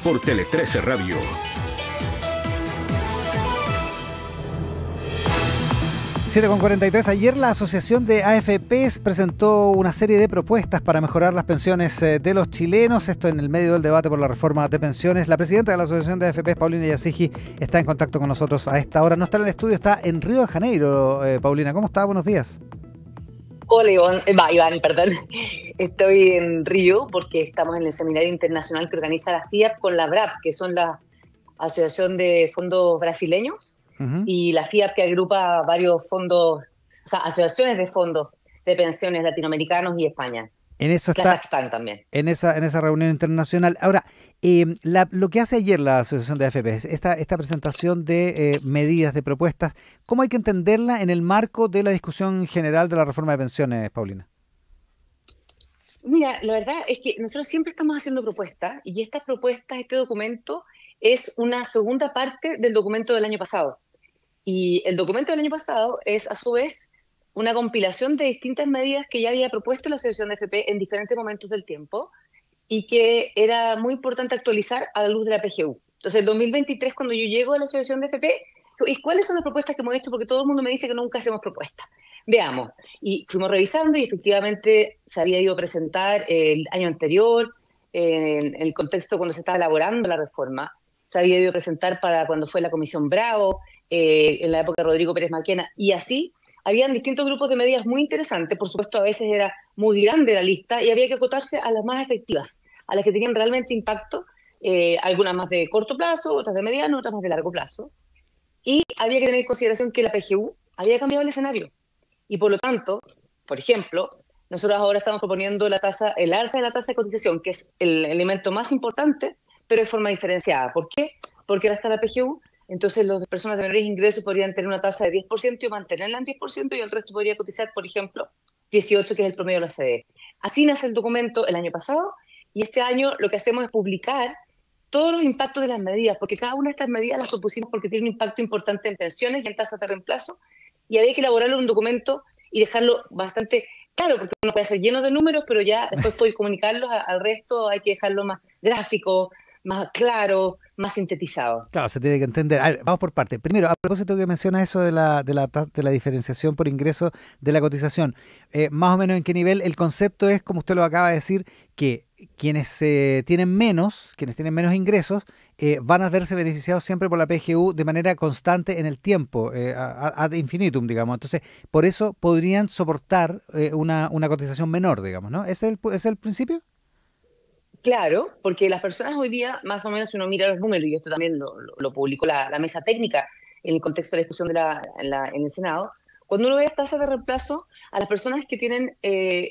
por Tele 13 Radio. Con 43. Ayer la Asociación de AFPs presentó una serie de propuestas para mejorar las pensiones de los chilenos. Esto en el medio del debate por la reforma de pensiones. La presidenta de la Asociación de AFPs, Paulina Yasigi, está en contacto con nosotros a esta hora. No está en el estudio, está en Río de Janeiro. Paulina, ¿cómo está? Buenos días. Hola Iván, perdón. Estoy en Río porque estamos en el seminario internacional que organiza la FIAP con la BRAP, que son la Asociación de Fondos Brasileños. Y la FIAP, que agrupa varios fondos, o sea, asociaciones de fondos de pensiones latinoamericanos y España. En eso está, Kazajstán también. En esa reunión internacional. Ahora, lo que hace ayer la Asociación de AFPs, esta presentación de medidas, de propuestas, ¿cómo hay que entenderla en el marco de la discusión general de la reforma de pensiones, Paulina? Mira, la verdad es que nosotros siempre estamos haciendo propuestas, y estas propuestas, este documento, es una segunda parte del documento del año pasado. Y el documento del año pasado es, a su vez, una compilación de distintas medidas que ya había propuesto la Asociación de AFP en diferentes momentos del tiempo y que era muy importante actualizar a la luz de la PGU. Entonces, en 2023, cuando yo llego a la Asociación de AFP, ¿y cuáles son las propuestas que hemos hecho? Porque todo el mundo me dice que nunca hacemos propuestas. Veamos. Y fuimos revisando y efectivamente se había ido a presentar el año anterior, en el contexto cuando se estaba elaborando la reforma. Se había ido a presentar para cuando fue la Comisión Bravo, en la época de Rodrigo Pérez Maquena, y así habían distintos grupos de medidas muy interesantes. Por supuesto, a veces era muy grande la lista y había que acotarse a las más efectivas, a las que tenían realmente impacto, algunas más de corto plazo, otras de mediano, otras más de largo plazo. Y había que tener en consideración que la PGU había cambiado el escenario. Y por lo tanto, por ejemplo, nosotros ahora estamos proponiendo el alza de la tasa de cotización, que es el elemento más importante, pero de forma diferenciada. ¿Por qué? Porque ahora está la PGU. Entonces, las personas de menores ingresos podrían tener una tasa de 10% y mantenerla en 10%, y el resto podría cotizar, por ejemplo, 18%, que es el promedio de la OCDE. Así nace el documento el año pasado, y este año lo que hacemos es publicar todos los impactos de las medidas, porque cada una de estas medidas las propusimos porque tiene un impacto importante en pensiones y en tasas de reemplazo, y había que elaborarlo en un documento y dejarlo bastante claro, porque uno puede ser lleno de números, pero ya después poder comunicarlos al resto, hay que dejarlo más gráfico, más claro, más sintetizado. Claro, se tiene que entender. A ver, vamos por parte. Primero, a propósito que menciona eso de la diferenciación por ingreso de la cotización, más o menos en qué nivel el concepto es, como usted lo acaba de decir, que quienes tienen menos ingresos van a verse beneficiados siempre por la PGU de manera constante en el tiempo, ad infinitum, digamos. Entonces, por eso podrían soportar una cotización menor, digamos, ¿no? ¿Ese es el principio? Claro, porque las personas hoy día, más o menos, si uno mira los números, y esto también lo publicó la mesa técnica en el contexto de la discusión en el Senado, cuando uno ve las tasas de reemplazo a las personas que tienen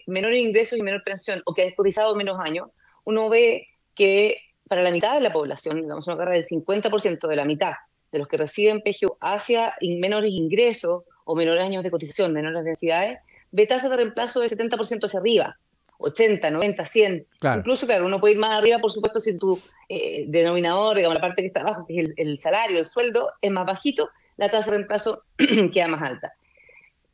menores ingresos y menor pensión, o que han cotizado menos años, uno ve que para la mitad de la población, digamos una carga del 50% de la mitad de los que reciben PGU hacia menores ingresos o menores años de cotización, menores densidades, ve tasas de reemplazo de 70% hacia arriba. 80, 90, 100. Claro. Incluso, claro, uno puede ir más arriba, por supuesto, si tu denominador, digamos, la parte que está abajo, que es el salario, el sueldo, es más bajito, la tasa de reemplazo queda más alta.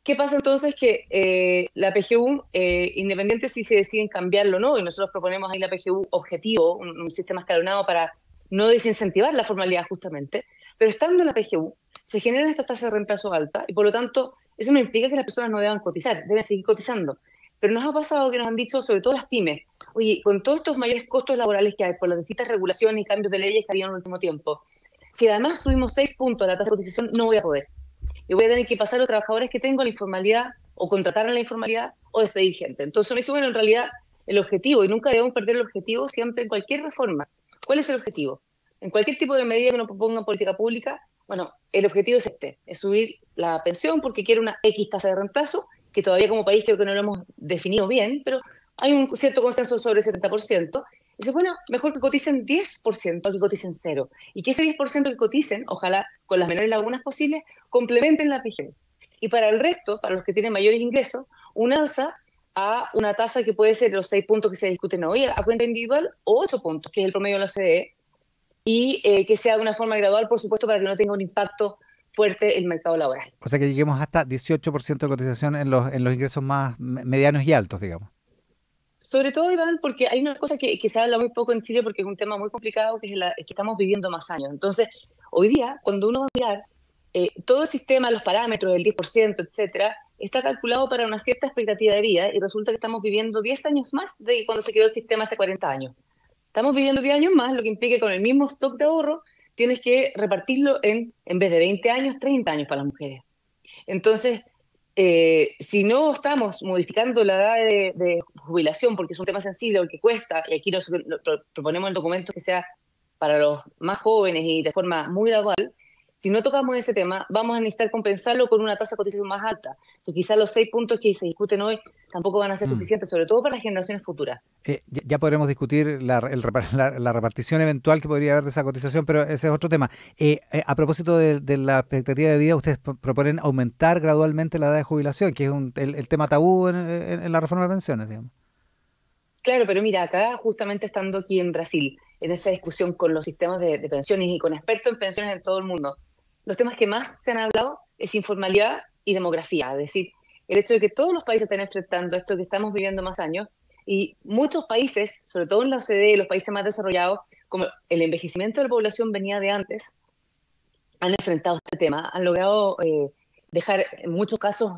¿Qué pasa entonces? Que la PGU, independiente si se deciden cambiarlo o no, y nosotros proponemos ahí la PGU objetivo, un sistema escalonado para no desincentivar la formalidad justamente, pero estando en la PGU, se generan estas tasas de reemplazo altas, y por lo tanto, eso no implica que las personas no deban cotizar, deben seguir cotizando. Pero nos ha pasado que nos han dicho, sobre todo las pymes, oye, con todos estos mayores costos laborales que hay por las distintas regulaciones y cambios de leyes que había en el último tiempo, si además subimos 6 puntos a la tasa de cotización, no voy a poder. Y voy a tener que pasar a los trabajadores que tengo a la informalidad, o contratar en la informalidad, o despedir gente. Entonces me dice, bueno, en realidad el objetivo, y nunca debemos perder el objetivo siempre en cualquier reforma. ¿Cuál es el objetivo? En cualquier tipo de medida que uno proponga en política pública, bueno, el objetivo es es subir la pensión porque quiere una X tasa de reemplazo, que todavía como país creo que no lo hemos definido bien, pero hay un cierto consenso sobre el 70%. Dice, bueno, mejor que coticen 10% que coticen 0%. Y que ese 10% que coticen, ojalá con las menores lagunas posibles, complementen la PGU. Y para el resto, para los que tienen mayores ingresos, un alza a una tasa que puede ser los 6 puntos que se discuten hoy a cuenta individual, o 8 puntos, que es el promedio de la OCDE, y que sea de una forma gradual, por supuesto, para que no tenga un impacto fuerte el mercado laboral. O sea, que lleguemos hasta 18% de cotización en los ingresos más medianos y altos, digamos. Sobre todo, Iván, porque hay una cosa que se habla muy poco en Chile porque es un tema muy complicado, que es que estamos viviendo más años. Entonces, hoy día, cuando uno va a mirar, todo el sistema, los parámetros, el 10%, etcétera, está calculado para una cierta expectativa de vida y resulta que estamos viviendo 10 años más de cuando se creó el sistema hace 40 años. Estamos viviendo 10 años más, lo que implica que con el mismo stock de ahorro tienes que repartirlo en vez de 20 años, 30 años para las mujeres. Entonces, si no estamos modificando la edad de jubilación, porque es un tema sensible, porque cuesta, y aquí proponemos el documento que sea para los más jóvenes y de forma muy gradual, si no tocamos ese tema, vamos a necesitar compensarlo con una tasa de cotización más alta. Entonces, quizás los 6 puntos que se discuten hoy tampoco van a ser Mm. suficientes, sobre todo para las generaciones futuras. Ya podremos discutir la repartición eventual que podría haber de esa cotización, pero ese es otro tema. A propósito de la expectativa de vida, ustedes proponen aumentar gradualmente la edad de jubilación, que es el tema tabú en la reforma de pensiones, digamos. Claro, pero mira, acá justamente estando aquí en Brasil, en esta discusión con los sistemas de pensiones y con expertos en pensiones en todo el mundo, los temas que más se han hablado es informalidad y demografía, es decir, el hecho de que todos los países estén enfrentando esto, que estamos viviendo más años, y muchos países, sobre todo en la OCDE, los países más desarrollados, como el envejecimiento de la población venía de antes, han enfrentado este tema, han logrado dejar en muchos casos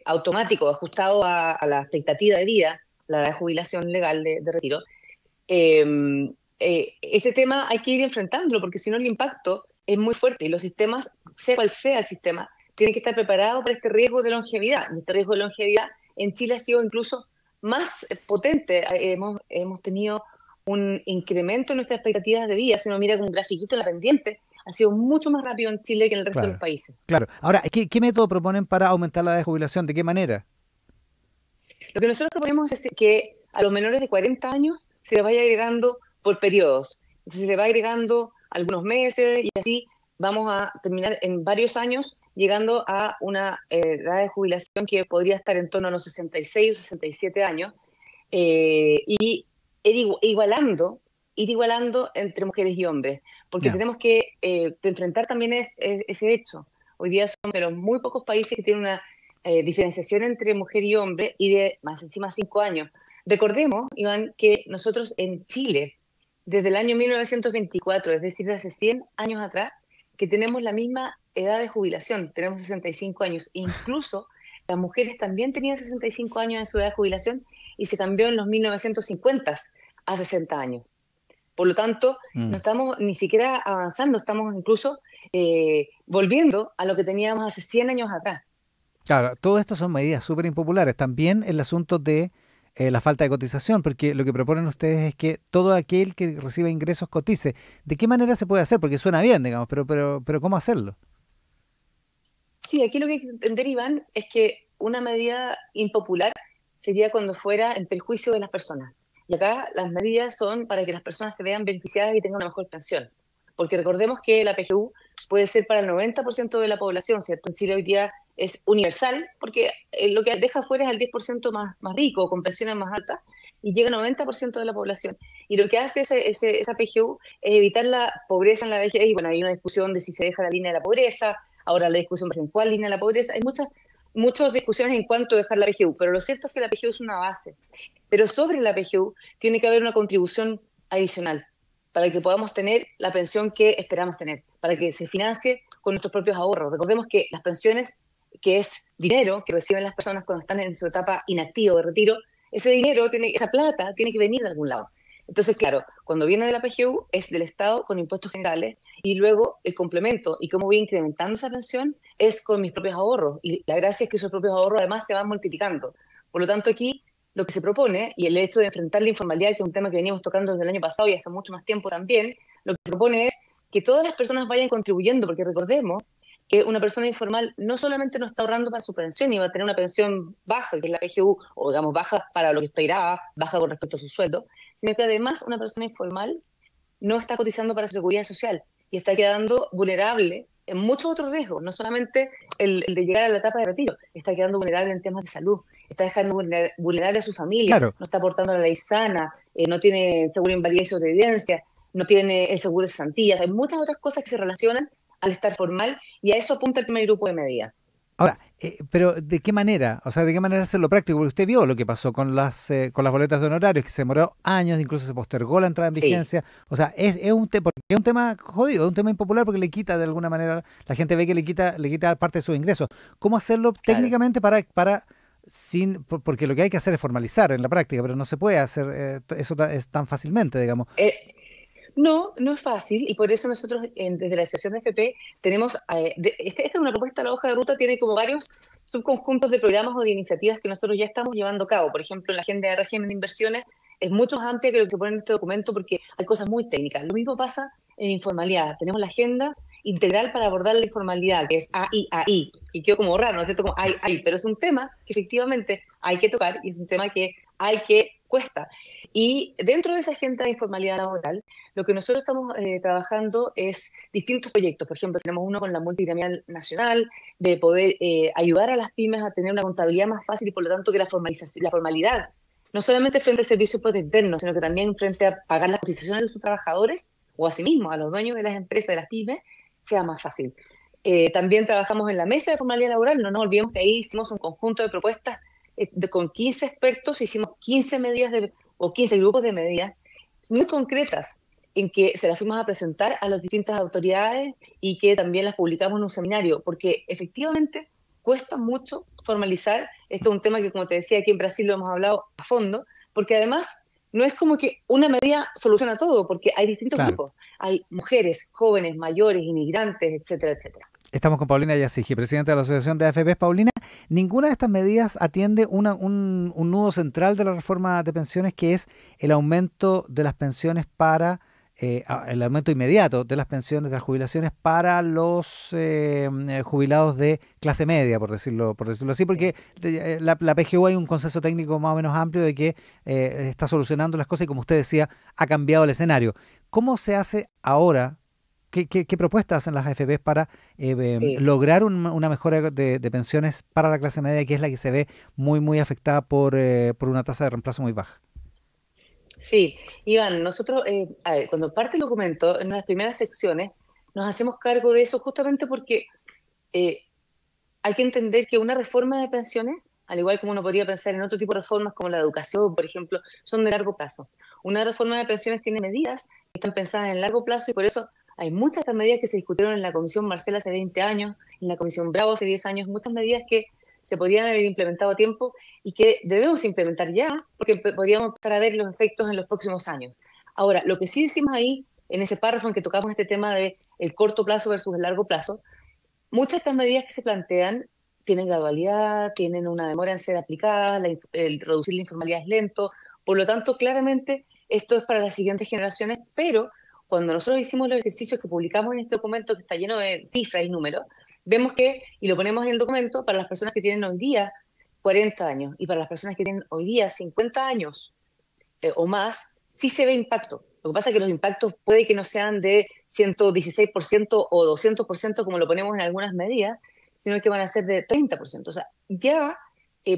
automático, ajustado a la expectativa de vida, la edad de jubilación legal de retiro. Eh, este tema hay que ir enfrentándolo porque si no el impacto es muy fuerte y los sistemas, sea cual sea el sistema, tienen que estar preparados para este riesgo de longevidad. Y este riesgo de longevidad en Chile ha sido incluso más potente. Hemos tenido un incremento en nuestras expectativas de vida. Si uno mira con un grafiquito en la pendiente, ha sido mucho más rápido en Chile que en el resto de los Claro, países. claro. Ahora, ¿qué método proponen para aumentar la edad de jubilación? ¿De qué manera? Lo que nosotros proponemos es que a los menores de 40 años se les vaya agregando por periodos. Entonces se le va agregando algunos meses y así vamos a terminar en varios años llegando a una edad de jubilación que podría estar en torno a los 66 o 67 años y ir igualando entre mujeres y hombres, porque Ya. tenemos que enfrentar también ese hecho. Hoy día somos de los muy pocos países que tienen una diferenciación entre mujer y hombre y de más encima 5 años. Recordemos, Iván, que nosotros en Chile, desde el año 1924, es decir, de hace 100 años atrás, que tenemos la misma edad de jubilación, tenemos 65 años. Incluso las mujeres también tenían 65 años en su edad de jubilación y se cambió en los 1950 a 60 años. Por lo tanto, no Mm. estamos ni siquiera avanzando, estamos incluso volviendo a lo que teníamos hace 100 años atrás. Claro, todo esto son medidas súper impopulares. También el asunto de la falta de cotización, porque lo que proponen ustedes es que todo aquel que reciba ingresos cotice. ¿De qué manera se puede hacer? Porque suena bien, digamos, pero ¿cómo hacerlo? Sí, aquí lo que hay que entender, Iván, es que una medida impopular sería cuando fuera en perjuicio de las personas. Y acá las medidas son para que las personas se vean beneficiadas y tengan una mejor pensión. Porque recordemos que la PGU puede ser para el 90% de la población, ¿cierto? En Chile hoy día es universal, porque lo que deja fuera es el 10% más rico, con pensiones más altas, y llega al 90% de la población. Y lo que hace esa PGU es evitar la pobreza en la vejez. Y bueno, hay una discusión de si se deja la línea de la pobreza. Ahora la discusión es en cuál línea de la pobreza. Hay muchas discusiones en cuanto a dejar la PGU, pero lo cierto es que la PGU es una base. Pero sobre la PGU tiene que haber una contribución adicional para que podamos tener la pensión que esperamos tener, para que se financie con nuestros propios ahorros. Recordemos que las pensiones, que es dinero que reciben las personas cuando están en su etapa inactiva o de retiro, ese dinero, esa plata, tiene que venir de algún lado. Entonces, claro, cuando viene de la PGU es del Estado con impuestos generales y luego el complemento y cómo voy incrementando esa pensión es con mis propios ahorros. Y la gracia es que esos propios ahorros además se van multiplicando. Por lo tanto, aquí lo que se propone y el hecho de enfrentar la informalidad, que es un tema que veníamos tocando desde el año pasado y hace mucho más tiempo también, lo que se propone es que todas las personas vayan contribuyendo, porque recordemos que una persona informal no solamente no está ahorrando para su pensión y va a tener una pensión baja, que es la PGU, o digamos baja para lo que esperaba, baja con respecto a su sueldo, sino que además una persona informal no está cotizando para su seguridad social y está quedando vulnerable en muchos otros riesgos, no solamente el de llegar a la etapa de retiro, está quedando vulnerable en temas de salud, está dejando vulnerable a su familia, Claro, no está aportando a la ley sana, no tiene seguro de invalidez y sobrevivencia, no tiene el seguro de cesantías, hay muchas otras cosas que se relacionan al estar formal y a eso apunta el primer grupo de medidas. Ahora, pero ¿de qué manera? O sea, ¿de qué manera hacerlo práctico? Porque usted vio lo que pasó con las boletas de honorarios, que se demoró años, incluso se postergó la entrada en Sí, vigencia. O sea, porque es un tema jodido, es un tema impopular porque le quita de alguna manera, la gente ve que le quita parte de sus ingresos. ¿Cómo hacerlo claro. técnicamente porque lo que hay que hacer es formalizar en la práctica, pero no se puede hacer eso es tan fácilmente, digamos. No, no es fácil y por eso nosotros desde la Asociación de FP tenemos, esta es una propuesta, la hoja de ruta tiene como varios subconjuntos de programas o de iniciativas que nosotros ya estamos llevando a cabo. Por ejemplo, en la agenda de régimen de inversiones es mucho más amplia que lo que se pone en este documento porque hay cosas muy técnicas. Lo mismo pasa en informalidad. Tenemos la agenda integral para abordar la informalidad, que es AI, y quedó como raro, ¿no es cierto? Como AI, pero es un tema que efectivamente hay que tocar y es un tema que cuesta. Y dentro de esa agenda de informalidad laboral, lo que nosotros estamos trabajando es distintos proyectos. Por ejemplo, tenemos uno con la multigremial nacional, de poder ayudar a las pymes a tener una contabilidad más fácil y por lo tanto que la formalidad, no solamente frente al servicio interno, sino que también frente a pagar las cotizaciones de sus trabajadores o a sí mismos, a los dueños de las empresas, de las pymes, sea más fácil. También trabajamos en la mesa de formalidad laboral, no nos olvidemos que ahí hicimos un conjunto de propuestas con 15 expertos, hicimos 15 medidas o 15 grupos de medidas muy concretas en que se las fuimos a presentar a las distintas autoridades y que también las publicamos en un seminario, porque efectivamente cuesta mucho formalizar. Esto es un tema que, como te decía, aquí en Brasil lo hemos hablado a fondo, porque además no es como que una medida soluciona todo, porque hay distintos Claro. grupos. Hay mujeres, jóvenes, mayores, inmigrantes, etcétera, etcétera. Estamos con Paulina Yasigi, presidenta de la Asociación de AFPs. Paulina, ninguna de estas medidas atiende un nudo central de la reforma de pensiones, que es el aumento de las pensiones el aumento inmediato de las pensiones, de las jubilaciones para los jubilados de clase media, por decirlo así, Sí. porque la PGU hay un consenso técnico más o menos amplio de que está solucionando las cosas y, como usted decía, ha cambiado el escenario. ¿Cómo se hace ahora? ¿Qué propuestas hacen las AFPs para Sí. lograr una mejora de pensiones para la clase media, que es la que se ve muy, muy afectada por una tasa de reemplazo muy baja? Sí, Iván, nosotros, a ver, cuando parte el documento, en las primeras secciones, nos hacemos cargo de eso justamente porque eh, hay que entender que una reforma de pensiones, al igual como uno podría pensar en otro tipo de reformas como la educación, por ejemplo, son de largo plazo. Una reforma de pensiones tiene medidas que están pensadas en largo plazo y por eso hay muchas de estas medidas que se discutieron en la Comisión Marcela hace 20 años, en la Comisión Bravo hace 10 años, muchas medidas que se podrían haber implementado a tiempo y que debemos implementar ya, porque podríamos empezar a ver los efectos en los próximos años. Ahora, lo que sí decimos ahí, en ese párrafo en que tocamos este tema de el corto plazo versus el largo plazo, muchas de estas medidas que se plantean tienen gradualidad, tienen una demora en ser aplicadas, el reducir la informalidad es lento, por lo tanto, claramente esto es para las siguientes generaciones, pero cuando nosotros hicimos los ejercicios que publicamos en este documento que está lleno de cifras y números, vemos que, y lo ponemos en el documento, para las personas que tienen hoy día 40 años y para las personas que tienen hoy día 50 años o más, sí se ve impacto. Lo que pasa es que los impactos puede que no sean de 116% o 200% como lo ponemos en algunas medidas, sino que van a ser de 30%. O sea, ya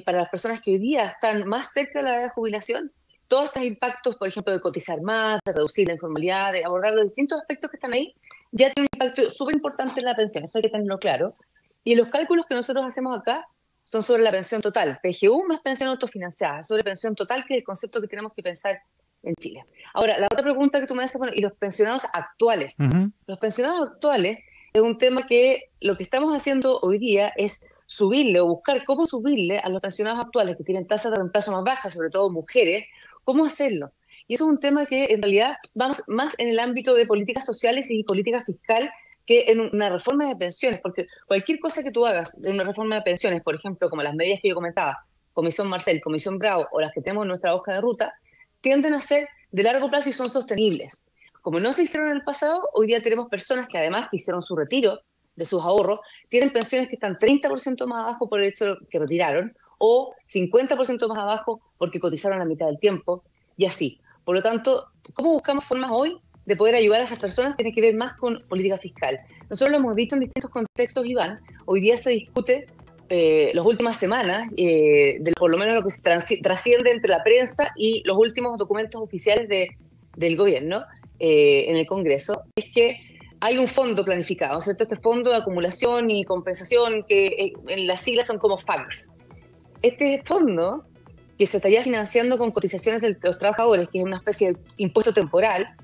para las personas que hoy día están más cerca de la edad de jubilación, todos estos impactos, por ejemplo, de cotizar más, de reducir la informalidad, de abordar los distintos aspectos que están ahí, ya tiene un impacto súper importante en la pensión, eso hay que tenerlo claro. Y los cálculos que nosotros hacemos acá son sobre la pensión total, PGU más pensión autofinanciada, sobre pensión total, que es el concepto que tenemos que pensar en Chile. Ahora, la otra pregunta que tú me haces, bueno, ¿y los pensionados actuales? Ujú. Los pensionados actuales es un tema que lo que estamos haciendo hoy día es subirle o buscar cómo subirle a los pensionados actuales que tienen tasas de reemplazo más bajas, sobre todo mujeres, cómo hacerlo. Y eso es un tema que en realidad va más en el ámbito de políticas sociales y política fiscal que en una reforma de pensiones, porque cualquier cosa que tú hagas en una reforma de pensiones, por ejemplo, como las medidas que yo comentaba, Comisión Marcel, Comisión Bravo o las que tenemos en nuestra hoja de ruta, tienden a ser de largo plazo y son sostenibles. Como no se hicieron en el pasado, hoy día tenemos personas que además que hicieron su retiro de sus ahorros, tienen pensiones que están 30% más abajo por el hecho que retiraron o 50% más abajo porque cotizaron la mitad del tiempo y así. Por lo tanto, ¿cómo buscamos formas hoy de poder ayudar a esas personas? Tiene que ver más con política fiscal. Nosotros lo hemos dicho en distintos contextos, Iván. Hoy día se discute las últimas semanas, por lo menos lo que se trasciende entre la prensa y los últimos documentos oficiales del gobierno en el Congreso, es que hay un fondo planificado, ¿cierto? Este fondo de acumulación y compensación, que en las siglas son como FACS. Este fondo, que se estaría financiando con cotizaciones de los trabajadores, que es una especie de impuesto temporal,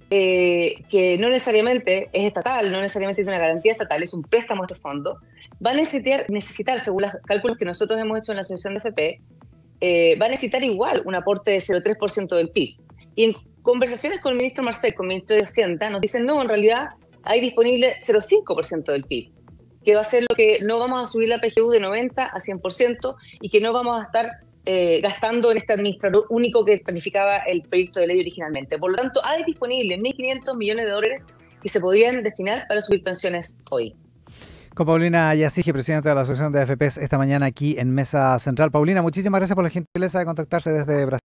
que no necesariamente es estatal, no necesariamente tiene una garantía estatal, es un préstamo a este fondo, va a necesitar, según los cálculos que nosotros hemos hecho en la Asociación de FP, va a necesitar igual un aporte de 0,3% del PIB. Y en conversaciones con el ministro Marcel, con el ministro de Hacienda, nos dicen, no, en realidad hay disponible 0,5% del PIB, que va a ser lo que no vamos a subir la PGU de 90 a 100% y que no vamos a estar gastando en este administrador único que planificaba el proyecto de ley originalmente. Por lo tanto, hay disponibles 1.500 millones de dólares que se podrían destinar para subir pensiones hoy. Con Paulina Yasige, presidenta de la Asociación de AFPs, esta mañana aquí en Mesa Central. Paulina, muchísimas gracias por la gentileza de contactarse desde Brasil.